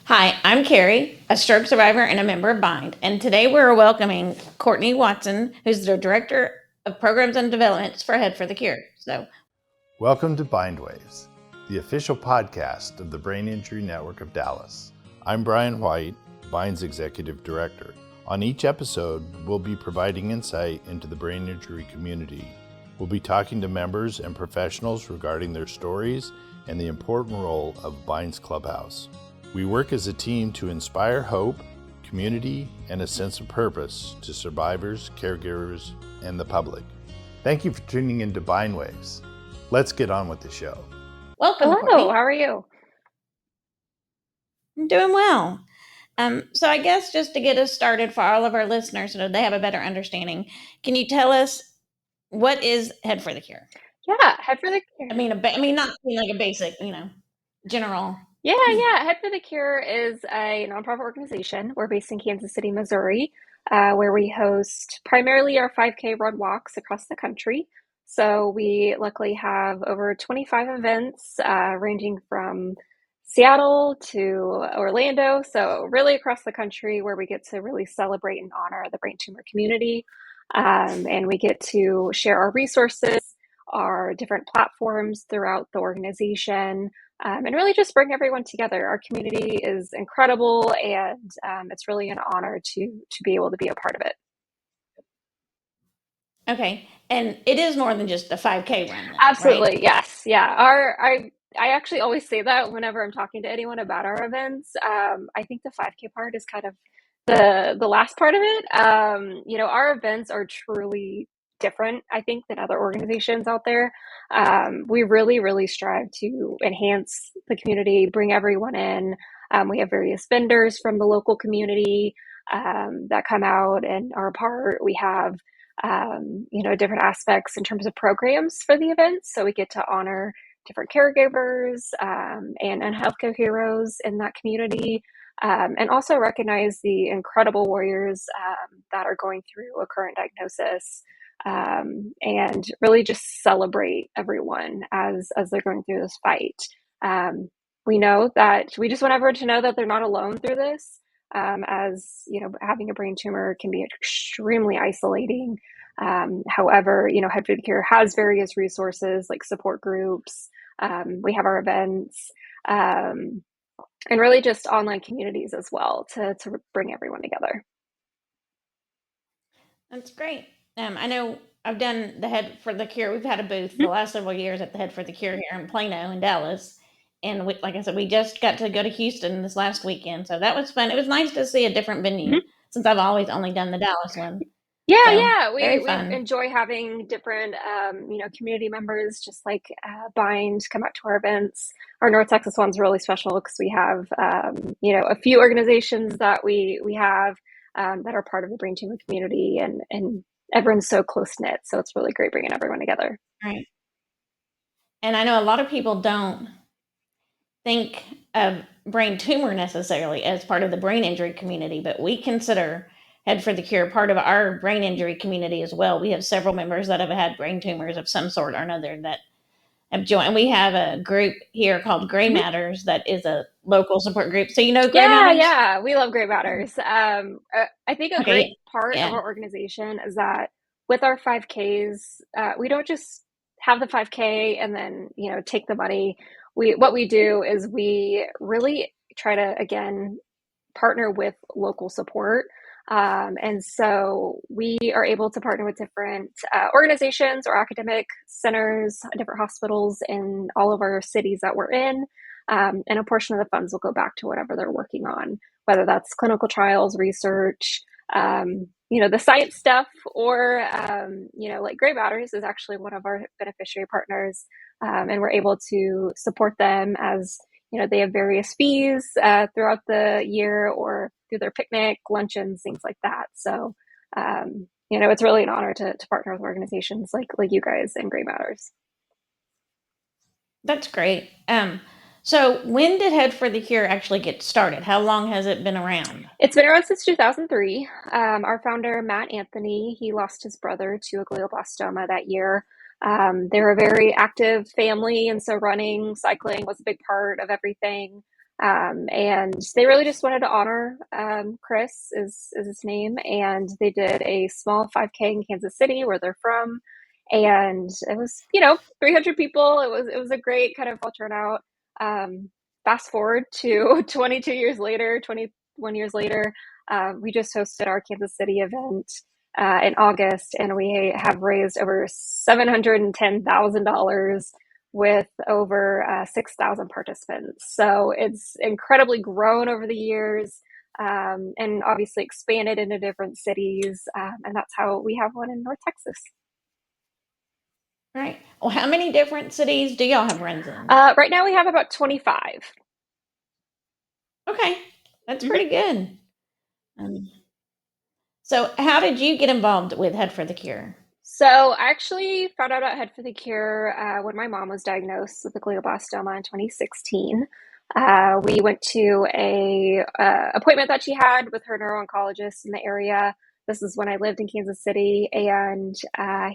Hi, I'm Carrie, a stroke survivor and a member of Bind, and today we're welcoming Courtney Watson, who's the Director of Programs and Developments for Head for the Cure. Welcome to Bindwaves, the official podcast of the Brain Injury Network of Dallas. I'm Brian White, Bind's Executive Director. On each episode, we'll be providing insight into the brain injury community. We'll be talking to members and professionals regarding their stories and the important role of Bind's Clubhouse. We work as a team to inspire hope, community, and a sense of purpose to survivors, caregivers, and the public. Thank you for tuning into Bindwaves. Let's get on with the show. Welcome, Hello, Courtney. how are you? I'm doing well. So I guess just to get us started for all of our listeners so that they have a better understanding, can you tell us what is Head for the Cure? Yeah, Head for the Cure. I mean, not like a basic, general. Yeah, Head for the Cure is a nonprofit organization. We're based in Kansas City, Missouri, where we host primarily our 5K run walks across the country. So we luckily have over 25 events ranging from Seattle to Orlando. So really across the country where we get to really celebrate and honor the brain tumor community. And we get to share our resources, our different platforms throughout the organization. And really just bring everyone together. Our community is incredible, and it's really an honor to be able to be a part of it. Okay, and it is more than just a 5K run, Absolutely, right? yes, yeah. I actually always say that whenever I'm talking to anyone about our events. I think the 5K part is kind of the last part of it. Our events are truly different, I think, than other organizations out there. We really strive to enhance the community, bring everyone in. We have various vendors from the local community that come out and are a part. We have different aspects in terms of programs for the events. So we get to honor different caregivers and healthcare heroes in that community. And also recognize the incredible warriors that are going through a current diagnosis, and really just celebrate everyone as they're going through this fight. We know that we just want everyone to know that they're not alone through this. As you know, having a brain tumor can be extremely isolating. However, Head for the Cure has various resources like support groups. We have our events. And really just online communities as well to bring everyone together. That's great. I know I've done the Head for the Cure. We've had a booth the last several years at the Head for the Cure here in Plano in Dallas. And like I said, we just got to go to Houston this last weekend. So that was fun. It was nice to see a different venue since I've always only done the Dallas one. Yeah. We fun. enjoy having different, community members just like Bind come out to our events. Our North Texas one's really special because we have, a few organizations that we have that are part of the brain tumor community, and everyone's so close knit. So it's really great bringing everyone together. Right. And I know a lot of people don't think of brain tumor necessarily as part of the brain injury community, but we consider Head for the Cure part of our brain injury community as well. We have several members that have had brain tumors of some sort or another that have joined. And we have a group here called Gray Matters that is a local support group. So Gray Matters? Yeah, we love Gray Matters. I think a great part of our organization is that with our 5Ks, we don't just have the 5K and then take the money. What we do is we really try to again partner with local support. And so we are able to partner with different organizations or academic centers, different hospitals in all of our cities that we're in. And a portion of the funds will go back to whatever they're working on, whether that's clinical trials, research, the science stuff, or, like Gray Matters is actually one of our beneficiary partners. And we're able to support them as they have various fees throughout the year or through their picnic, luncheons, things like that. So, it's really an honor to partner with organizations like you guys and Gray Matters. That's great. So when did Head for the Cure actually get started? How long has it been around? It's been around since 2003. Our founder, Matt Anthony, he lost his brother to a glioblastoma that year. They're a very active family, and so running, cycling was a big part of everything. And they really just wanted to honor Chris is his name, and they did a small 5K in Kansas City, where they're from, and it was 300 people. It was a great kind of all turnout. Fast forward to 22 years later, 21 years later, we just hosted our Kansas City event in August, and we have raised over $710,000 with over 6,000 participants. So it's incredibly grown over the years, and obviously expanded into different cities. And that's how we have one in North Texas. Right. Well, how many different cities do y'all have runs in? Right now we have about 25. Okay, that's pretty good. So how did you get involved with Head for the Cure? So I actually found out about Head for the Cure when my mom was diagnosed with a glioblastoma in 2016. We went to a appointment that she had with her neuro-oncologist in the area. This is when I lived in Kansas City, and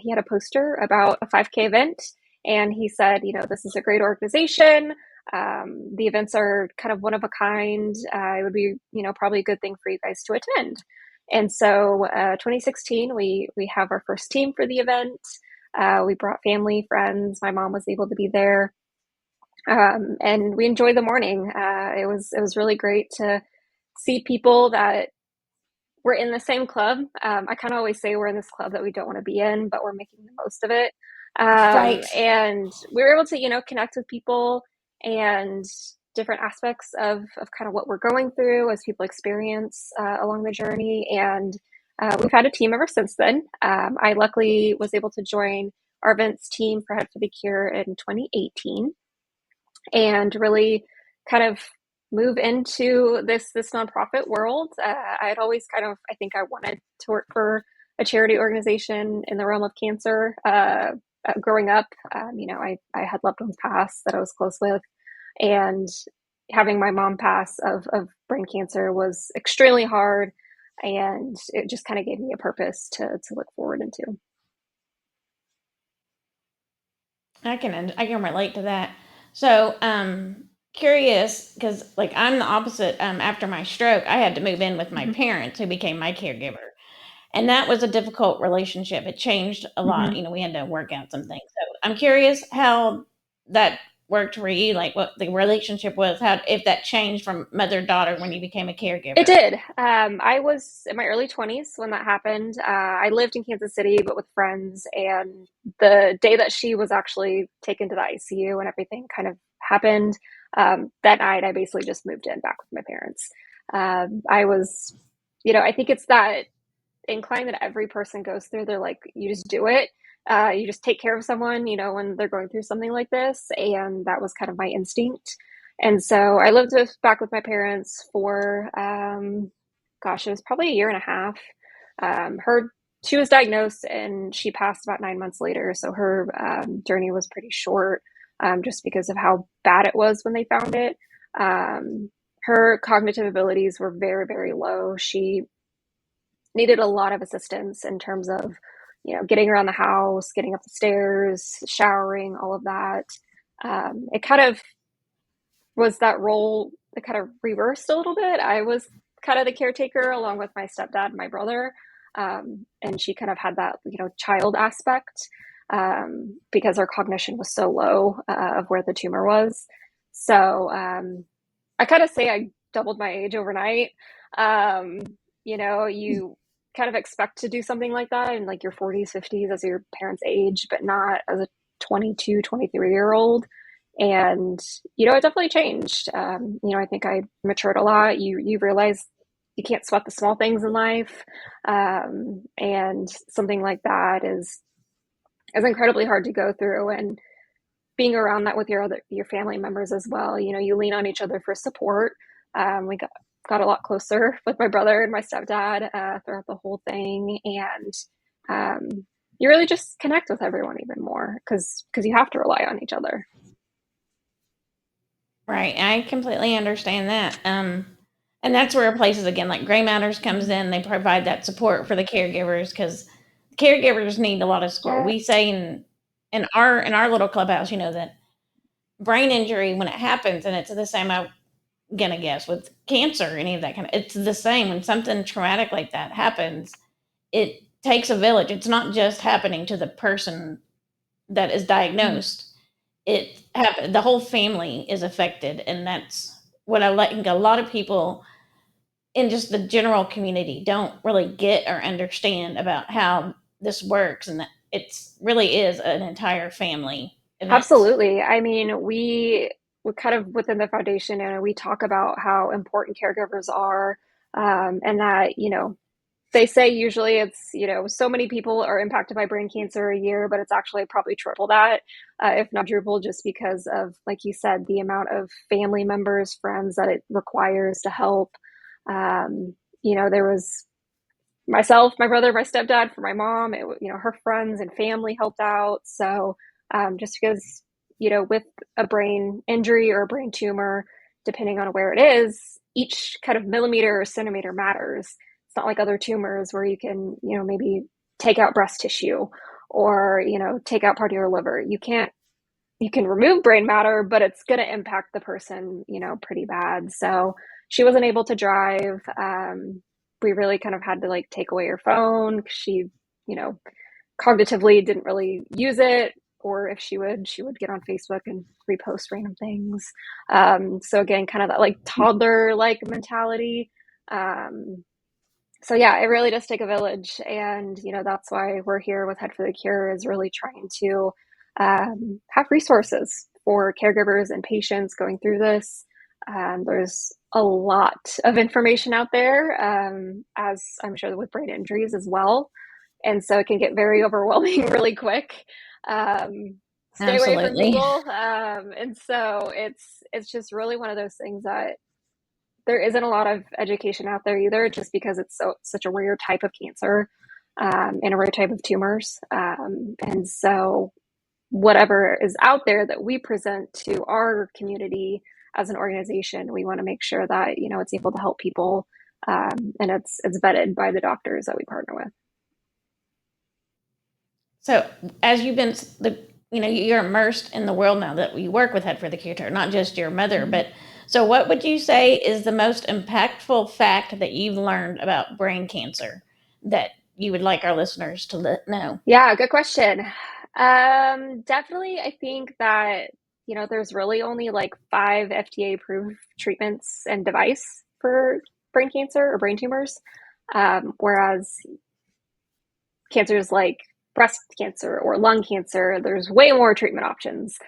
he had a poster about a 5K event, and he said, this is a great organization. The events are kind of one of a kind. It would be, probably a good thing for you guys to attend. And so 2016, we have our first team for the event. We brought family, friends. My mom was able to be there. And we enjoyed the morning. It was really great to see people that were in the same club. I kind of always say we're in this club that we don't want to be in, but we're making the most of it. Right. And we were able to, connect with people and different aspects of kind of what we're going through as people experience along the journey. And we've had a team ever since then. I luckily was able to join our events team for Head for the Cure in 2018 and really kind of move into this nonprofit world. I had always I think I wanted to work for a charity organization in the realm of cancer. Growing up, I had loved ones pass that I was close with, and having my mom pass of brain cancer was extremely hard, and it just kind of gave me a purpose to look forward into. I can relate to that. So, curious because like I'm the opposite. After my stroke, I had to move in with my parents, who became my caregiver, and that was a difficult relationship. It changed a lot. Mm-hmm. We had to work out some things. So, I'm curious how that worked for you. Like what the relationship was. How if that changed from mother daughter when you became a It caregiver. did. I was in my early 20s when that happened. I lived in Kansas City, but with friends. And the day that she was actually taken to the ICU and everything kind of happened, that night I basically just moved in back with my parents. I was, I think it's that incline that every person goes through. They're like, you just do it. You just take care of someone, when they're going through something like this. And that was kind of my instinct. And so I lived back with my parents for, gosh, it was probably a year and a half. She was diagnosed and she passed about 9 months later. So her journey was pretty short, just because of how bad it was when they found it. Her cognitive abilities were very, very low. She needed a lot of assistance in terms of, getting around the house, getting up the stairs, showering, all of that. It kind of was that role that kind of reversed a little bit. I was kind of the caretaker along with my stepdad and my brother. And she kind of had that, child aspect, because her cognition was so low of where the tumor was. So I kind of say I doubled my age overnight. You kind of expect to do something like that in like your 40s, 50s as your parents' age, but not as a 22, 23-year-old. And, it definitely changed. I think I matured a lot. You realize you can't sweat the small things in life. And something like that is incredibly hard to go through. And being around that with your family members as well, you lean on each other for support. We got a lot closer with my brother and my stepdad throughout the whole thing, and you really just connect with everyone even more because you have to rely on each other. Right. I completely understand that. And that's where places again like Gray Matters comes in. They provide that support for the caregivers because caregivers need a lot of support. Yeah. We say in our little clubhouse, that brain injury when it happens and it's the same. gonna guess with cancer, any of that kind of, it's the same. When something traumatic like that happens, it takes a village. It's not just happening to the person that is diagnosed. The whole family is affected, and that's what I think a lot of people in just the general community don't really get or understand about how this works, and that it's really is an entire family event. Absolutely. I mean, we kind of within the foundation, and we talk about how important caregivers are, and that, they say usually it's, so many people are impacted by brain cancer a year, but it's actually probably triple that, if not triple, just because of, like you said, the amount of family members, friends that it requires to help. There was myself, my brother, my stepdad, for my mom, her friends and family helped out. So just because, with a brain injury or a brain tumor, depending on where it is, each kind of millimeter or centimeter matters. It's not like other tumors where you can, maybe take out breast tissue or, take out part of your liver. You can remove brain matter, but it's going to impact the person, pretty bad. So she wasn't able to drive. We really kind of had to like take away her phone. She, you know, cognitively didn't really use it. Or if she would get on Facebook and repost random things. So again, kind of that like toddler like mentality. So yeah, it really does take a village, and that's why we're here with Head for the Cure, is really trying to have resources for caregivers and patients going through this. There's a lot of information out there, as I'm sure with brain injuries as well, and so it can get very overwhelming really quick. Stay away from Absolutely. Google, and so it's just really one of those things that there isn't a lot of education out there either, just because it's such a rare type of cancer, and a rare type of tumors. And so whatever is out there that we present to our community as an organization, we want to make sure that it's able to help people, and it's vetted by the doctors that we partner with. So as you've been you're immersed in the world now that you work with Head for the Cure, not just your mother, but so what would you say is the most impactful fact that you've learned about brain cancer that you would like our listeners to know? Yeah, good question. Definitely, I think that, there's really only like 5 FDA approved treatments and device for brain cancer or brain tumors. Whereas cancers like breast cancer or lung cancer, there's way more treatment options.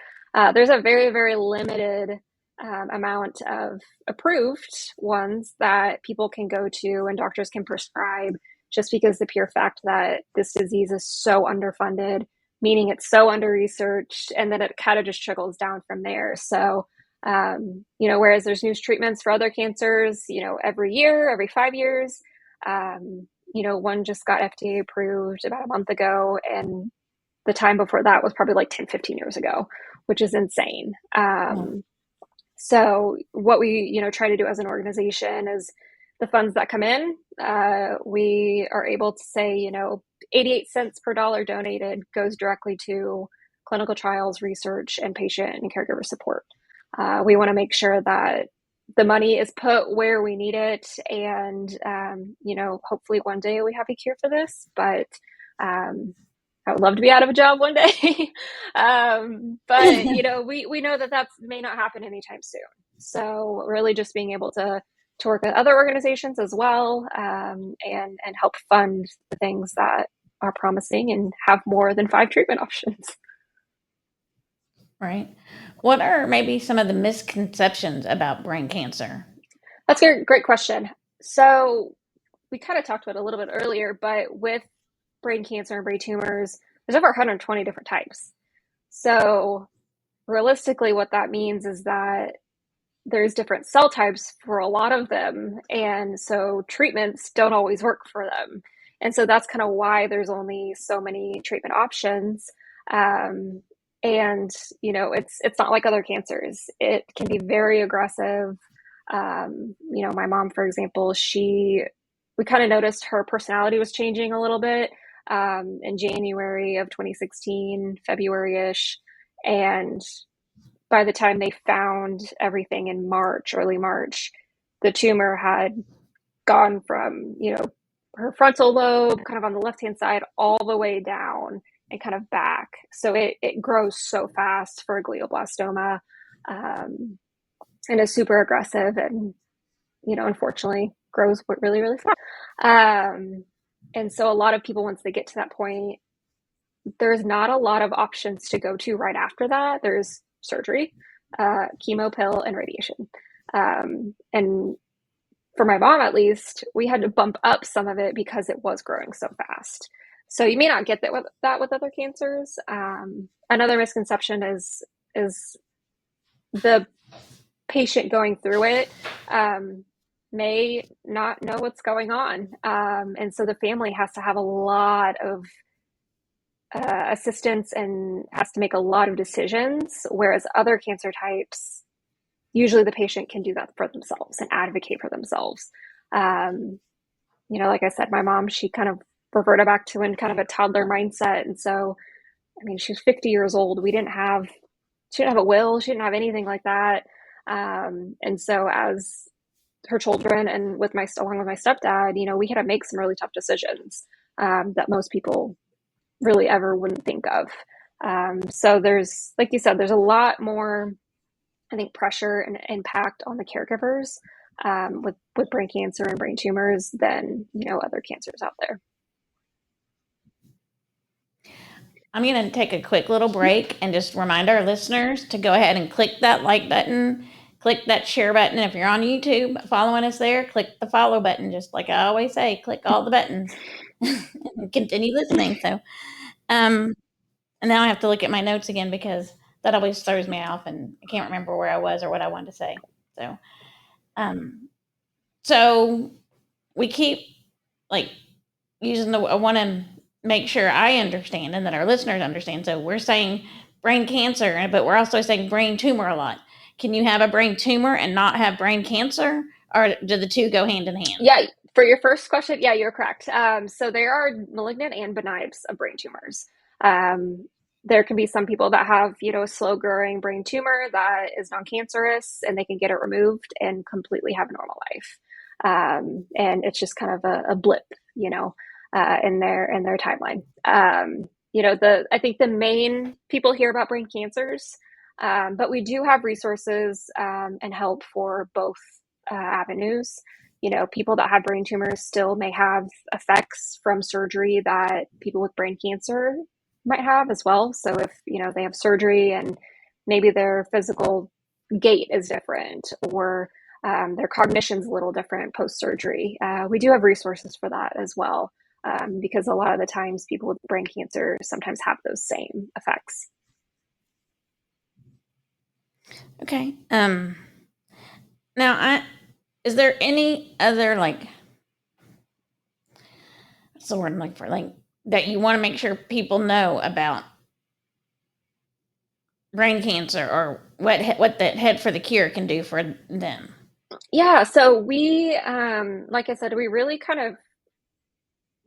There's a very, very limited amount of approved ones that people can go to and doctors can prescribe, just because the pure fact that this disease is so underfunded, meaning it's so under researched, and then it kind of just trickles down from there. So, whereas there's new treatments for other cancers, every year, every 5 years, one just got FDA approved about a month ago, and the time before that was probably like 10, 15 years ago, which is insane. So what we, try to do as an organization is the funds that come in, we are able to say, 88 cents per dollar donated goes directly to clinical trials, research, and patient and caregiver support. We want to make sure that the money is put where we need it, and hopefully one day we have a cure for this. But I would love to be out of a job one day. But we know that may not happen anytime soon. So really, just being able to work with other organizations as well, and help fund the things that are promising and have more than 5 treatment options. Right. What are maybe some of the misconceptions about brain cancer? That's a great question. So we kind of talked about it a little bit earlier, but with brain cancer and brain tumors, there's over 120 different types. So realistically, what that means is that there's different cell types for a lot of them, and so treatments don't always work for them. And so that's kind of why there's only so many treatment options. And it's not like other cancers. It can be very aggressive. My mom, for example, we kind of noticed her personality was changing a little bit, in January of 2016, February-ish, and by the time they found everything in March, early March, the tumor had gone from, her frontal lobe, kind of on the left-hand side, all the way down and kind of back. So it grows so fast for a glioblastoma, and is super aggressive and, unfortunately grows really, really fast. And so a lot of people, once they get to that point, there's not a lot of options to go to right after that. There's surgery, chemo, pill, and radiation. And for my mom, at least, we had to bump up some of it because it was growing so fast. So you may not get that with other cancers. Another misconception is the patient going through it may not know what's going on. And so the family has to have a lot of assistance and has to make a lot of decisions, whereas other cancer types, usually the patient can do that for themselves and advocate for themselves. Like I said, my mom, she kind of reverted back to in kind of a toddler mindset. And so, I mean, she's 50 years old. She didn't have a will. She didn't have anything like that. And so as her children and along with my stepdad, we had to make some really tough decisions that most people really ever wouldn't think of. So there's, like you said, there's a lot more, I think, pressure and impact on the caregivers with brain cancer and brain tumors than, other cancers out there. I'm going to take a quick little break and just remind our listeners to go ahead and click that like button, click that share button. If you're on YouTube following us there, click the follow button. Just like I always say, click all the buttons and continue listening. So, and now I have to look at my notes again because that always throws me off and I can't remember where I was or what I wanted to say. So we keep like using I want to make sure I understand and that our listeners understand. So we're saying brain cancer, but we're also saying brain tumor a lot. Can you have a brain tumor and not have brain cancer, or do the two go hand in hand? Yeah, for your first question, yeah, you're correct. So there are malignant and benign types of brain tumors. There can be some people that have, a slow growing brain tumor that is non-cancerous and they can get it removed and completely have a normal life. And it's just kind of a blip, in their timeline. I think the main people hear about brain cancers, but we do have resources and help for both avenues. People that have brain tumors still may have effects from surgery that people with brain cancer might have as well. So if, they have surgery and maybe their physical gait is different or their cognition's a little different post-surgery, we do have resources for that as well, because a lot of the times people with brain cancer sometimes have those same effects. Okay. Now, is there any other what's the word I'm looking for? That you want to make sure people know about brain cancer or what that Head for the Cure can do for them? Yeah, so we, like I said, we really kind of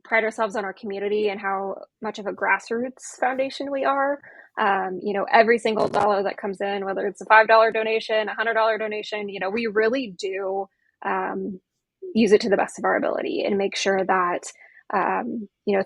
pride ourselves on our community and how much of a grassroots foundation we are. Every single dollar that comes in, whether it's a $5 donation, $100 donation, we really do use it to the best of our ability and make sure that,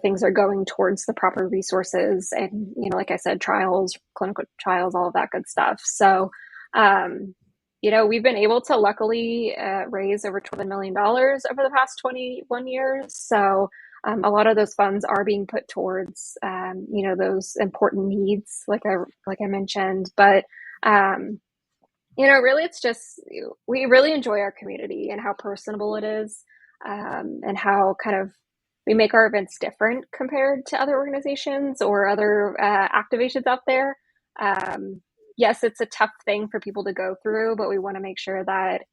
things are going towards the proper resources and, like I said, trials, clinical trials, all of that good stuff. So, we've been able to luckily raise over $12 million over the past 21 years. So a lot of those funds are being put towards, those important needs, like I mentioned. But, really, it's just we really enjoy our community and how personable it is, and how kind of we make our events different compared to other organizations or other activations out there. Yes, it's a tough thing for people to go through, but we want to make sure that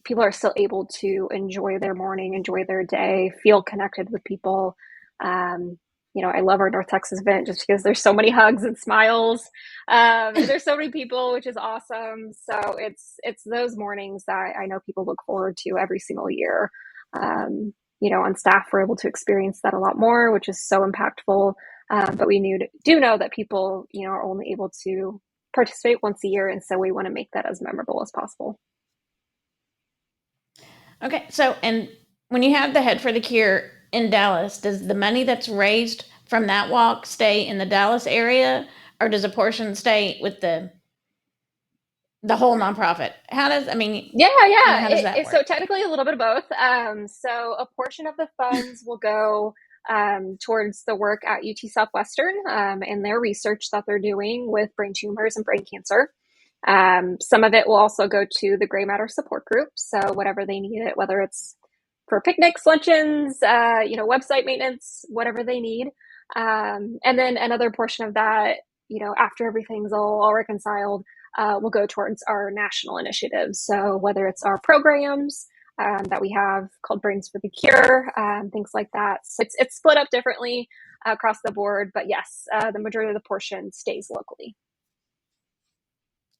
people are still able to enjoy their morning, enjoy their day, feel connected with people. I love our North Texas event just because there's so many hugs and smiles. There's so many people, which is awesome. So it's those mornings that I know people look forward to every single year. On staff, we're able to experience that a lot more, which is so impactful. But we do know that people, are only able to participate once a year, and so we want to make that as memorable as possible. Okay, so and when you have the Head for the Cure in Dallas, does the money that's raised from that walk stay in the Dallas area, or does a portion stay with the whole nonprofit? How does how does that work? So technically a little bit of both. So a portion of the funds will go towards the work at UT Southwestern and their research that they're doing with brain tumors and brain cancer. Some of it will also go to the Gray Matter support group. So whatever they need it, whether it's for picnics, luncheons, website maintenance, whatever they need. And then another portion of that, after everything's all reconciled, will go towards our national initiatives. So whether it's our programs that we have called Brains for the Cure, things like that. So it's split up differently across the board, but yes, the majority of the portion stays locally.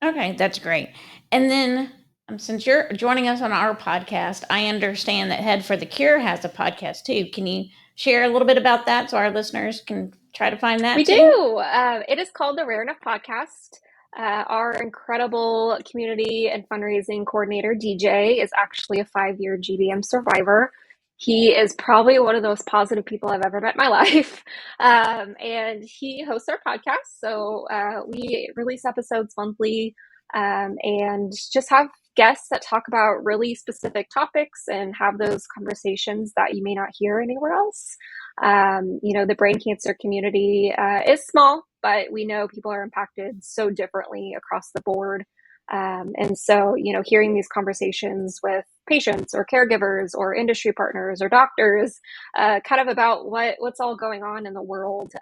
Okay, that's great. And then since you're joining us on our podcast, I understand that Head for the Cure has a podcast too. Can you share a little bit about that so our listeners can try to find that We too? do. It is called the Rare Enough Podcast. Our incredible community and fundraising coordinator, DJ, is actually a 5-year GBM survivor. He is probably one of the most positive people I've ever met in my life. And he hosts our podcast. So we release episodes monthly and just have guests that talk about really specific topics and have those conversations that you may not hear anywhere else. The brain cancer community is small, but we know people are impacted so differently across the board. And so, hearing these conversations with patients or caregivers or industry partners or doctors, kind of about what's all going on in the world,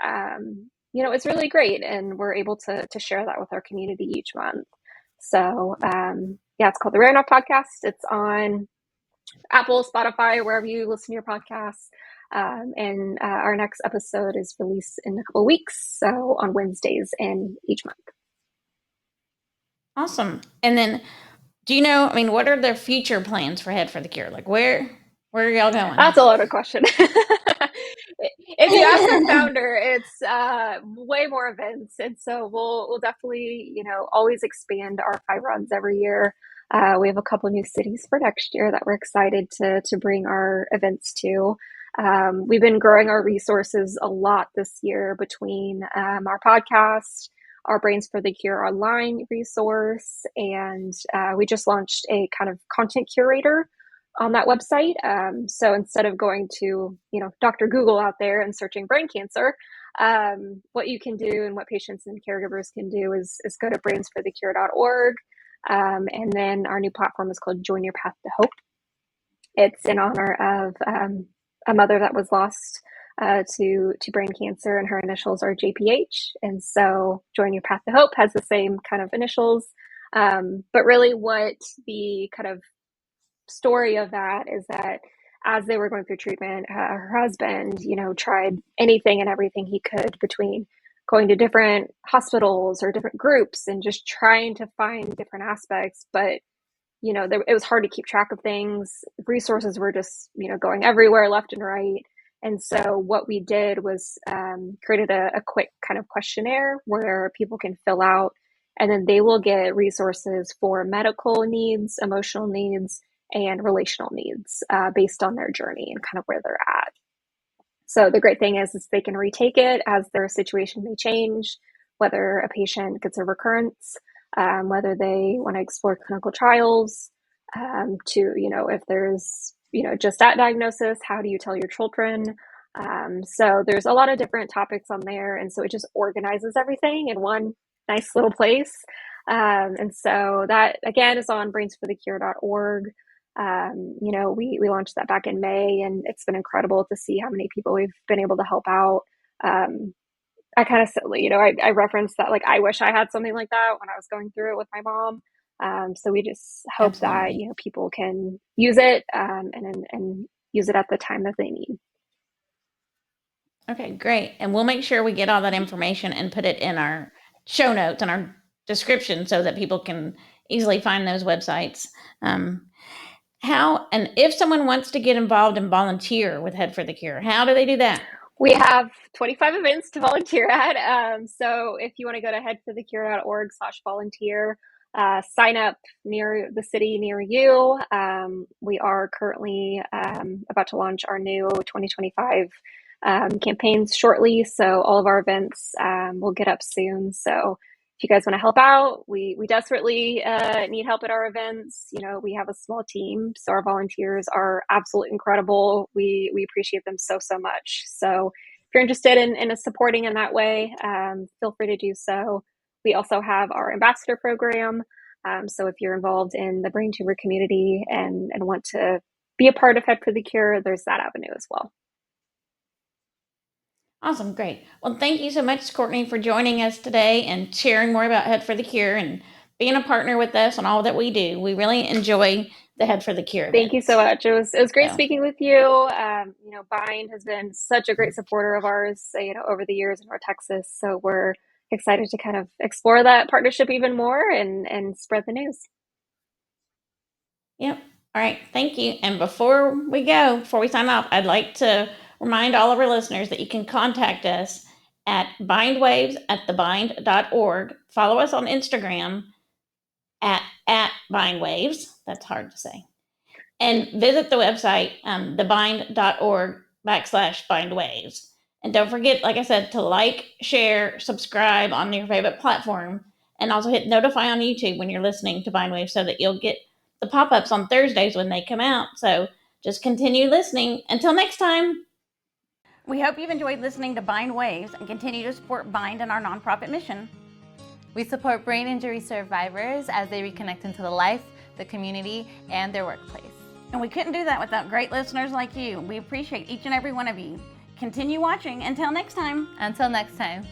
it's really great. And we're able to share that with our community each month. So, it's called the Rare Enough Podcast. It's on Apple, Spotify, wherever you listen to your podcasts. And our next episode is released in a couple of weeks, so on Wednesdays in each month. Awesome. And then, do you know, what are their future plans for Head for the Cure? Like, where are y'all going? That's a loaded question. If you ask our founder, it's way more events, and so we'll definitely always expand our 5 runs every year. We have a couple new cities for next year that we're excited to bring our events to. We've been growing our resources a lot this year between our podcast, our Brains for the Cure online resource, and we just launched a kind of content curator on that website. So instead of going to, Dr. Google out there and searching brain cancer, what you can do and what patients and caregivers can do is go to brainsforthecure.org. And then our new platform is called Join Your Path to Hope. It's in honor of a mother that was lost to brain cancer, and her initials are JPH. And so Join Your Path to Hope has the same kind of initials. But really what the kind of story of that is that as they were going through treatment, her husband, tried anything and everything he could between going to different hospitals or different groups and just trying to find different aspects. But, it was hard to keep track of things. Resources were just, going everywhere, left and right. And so what we did was created a quick kind of questionnaire where people can fill out, and then they will get resources for medical needs, emotional needs, and relational needs based on their journey and kind of where they're at. So the great thing is they can retake it as their situation may change, whether a patient gets a recurrence, whether they want to explore clinical trials, to, if there's, just that diagnosis, how do you tell your children? So there's a lot of different topics on there. And so it just organizes everything in one nice little place. And so that, again, is on brainsforthecure.org. We launched that back in May, and it's been incredible to see how many people we've been able to help out. I kind of said, I referenced that, I wish I had something like that when I was going through it with my mom. So we just hope Absolutely. that, people can use it and use it at the time that they need. Okay, great. And we'll make sure we get all that information and put it in our show notes and our description so that people can easily find those websites. How, and if someone wants to get involved and volunteer with Head for the Cure, how do they do that? We have 25 events to volunteer at. So if you want to go to headforthecure.org/volunteer, sign up near the city near you. We are currently about to launch our new 2025 campaigns shortly. So all of our events will get up soon. So if you guys want to help out, we desperately need help at our events. You know, we have a small team, so our volunteers are absolutely incredible. We appreciate them so much. So if you're interested in supporting in that way, feel free to do so. We also have our ambassador program. So if you're involved in the brain tumor community and want to be a part of Head for the Cure, there's that avenue as well. Awesome, great. Well, thank you so much, Courtney, for joining us today and sharing more about Head for the Cure and being a partner with us on all that we do. We really enjoy the Head for the Cure events. Thank you so much. It was great speaking with you. You know, Bind has been such a great supporter of ours, you know, over the years in North Texas. So we're excited to kind of explore that partnership even more and spread the news. Yep. All right. Thank you. And before we sign off, I'd like to remind all of our listeners that you can contact us at bindwaves@thebind.org. Follow us on Instagram at bindwaves. That's hard to say. And visit the website, thebind.org/bindwaves. And don't forget, like I said, to like, share, subscribe on your favorite platform, and also hit notify on YouTube when you're listening to Bindwaves so that you'll get the pop-ups on Thursdays when they come out. So just continue listening. Until next time. We hope you've enjoyed listening to Bind Waves and continue to support Bind and our nonprofit mission. We support brain injury survivors as they reconnect into the life, the community, and their workplace. And we couldn't do that without great listeners like you. We appreciate each and every one of you. Continue watching. Until next time. Until next time.